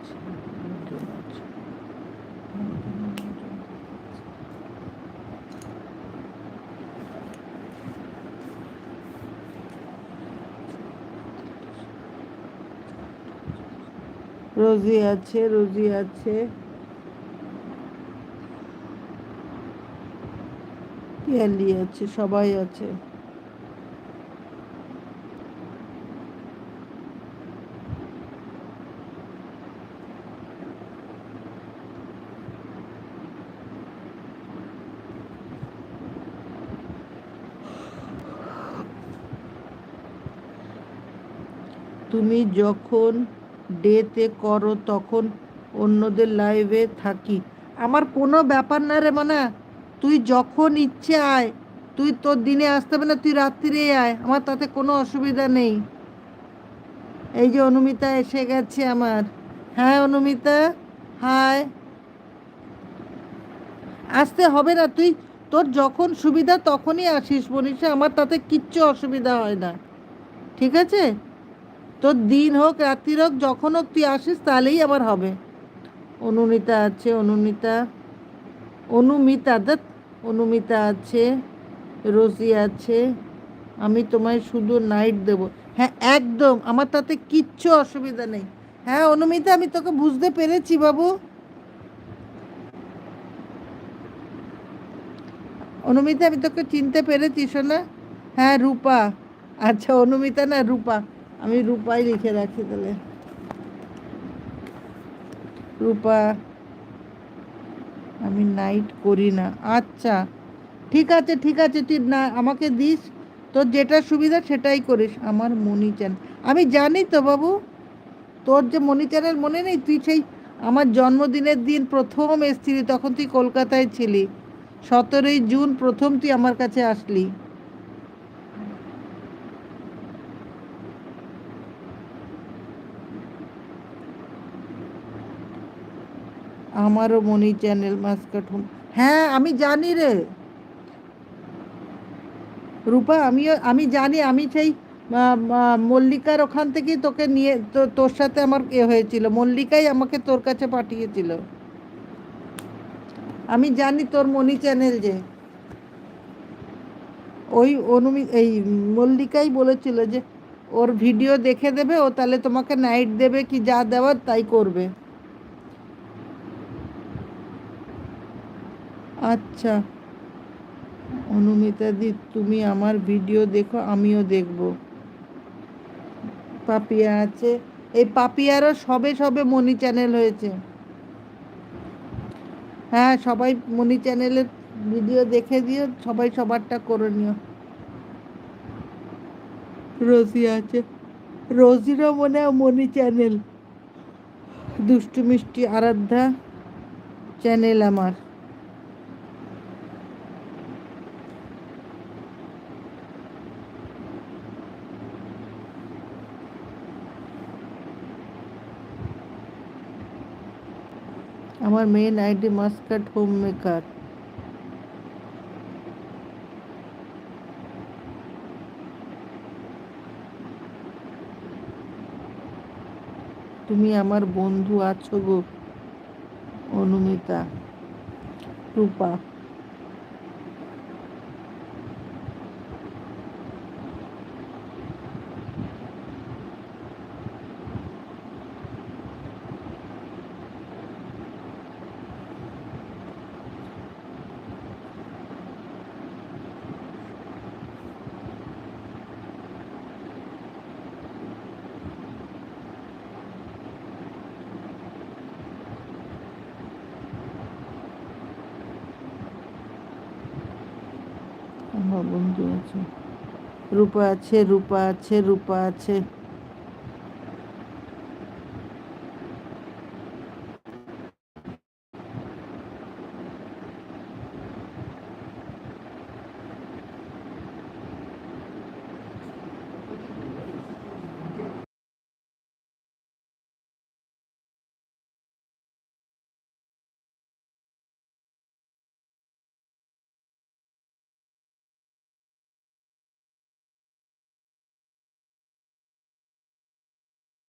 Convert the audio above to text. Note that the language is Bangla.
আছে, অর্জুন আছে, রোজি আছে, রোজি আছে, পিয়ালি আছে, সবাই আছে। তুমি যখন ডেতে করো তখন অন্যদের লাইভে থাকি, আমার কোনো ব্যাপার না রে মানা। তুই যখন ইচ্ছে আয়, তুই তোর দিনে আসতে হবে না, তুই রাত্রিরে আয়, আমার তাতে কোনো অসুবিধা নেই। এই যে অনুমিতা এসে গেছে আমার। হ্যাঁ অনুমিতা, হাই। আসতে হবে না, তুই তোর যখন সুবিধা তখনই আসিস মনীষা, আমার তাতে কিচ্ছু অসুবিধা হয় না, ঠিক আছে? তোর দিন হোক রাত্রির হোক, যখন হোক তুই আসিস তাহলেই আমার হবে। অনুমিতা আছে, অনুমিতা, অনুমিতা দত্ত, অনুমিতা আছে, রোজি আছে। আমি তোমায় শুধু নাইট দেব। হ্যাঁ একদম, আমার তাতে কিচ্ছু অসুবিধা নেই। হ্যাঁ অনুমিতা, আমি তোকে বুঝতে পেরেছি বাবু। অনুমিতা আমি তোকে চিনতে পেরেছি শোনা। হ্যাঁ রূপা। আচ্ছা অনুমিতা না, রূপা। আমি রূপাই লিখে রাখি তাহলে। রূপা, আমি নাইট করি না। আচ্ছা ঠিক আছে, ঠিক আছে, তুই না আমাকে দিস, তোর যেটা সুবিধা সেটাই করিস। আমার মনি চ্যানেল, আমি জানি তো বাবু। তোর যে মনি চ্যানেল মনে নেই, তুই সেই আমার জন্মদিনের দিন প্রথম এসেছিলি, তখন তুই কলকাতায় ছিলি। 17ই জুন প্রথম তুই আমার কাছে আসলি। আমারও মনি চ্যানেল মাস্কাট হোম। হ্যাঁ আমি জানি রে রূপা, আমি জানি। আমি সেই মল্লিকার ওখান থেকেই তোকে নিয়ে তোর সাথে আমার হয়েছিল, মল্লিকাই আমাকে তোর কাছে পাঠিয়েছিল। আমি জানি তোর মনি চ্যানেল যে, ওই এই মল্লিকাই বলেছিল যে ওর ভিডিও দেখে দেবে, ও তাহলে তোমাকে নাইট দেবে কি যা দেওয়ার তাই করবে। আচ্ছা অনুমিতা দি, তুমি আমার ভিডিও দেখো, আমিও দেখব। পাপিয়া আছে, এই পাপিয়ারও সবে সবে মনি চ্যানেল হয়েছে। হ্যাঁ সবাই মনি চ্যানেলের ভিডিও দেখে দিও, সবাই সবারটা করে নিও। রোজি আছে, রোজিরও মনে হয় মনি চ্যানেল। দুষ্টু মিষ্টি আরাধ্যা চ্যানেল আমার। আমার main ID Muscat home maker. তুমি আমার বন্ধু আছো গো অনুমিতা। রূপা, আমার বন্ধু আছে। রূপা আছে, রূপা আছে, রূপা আছে।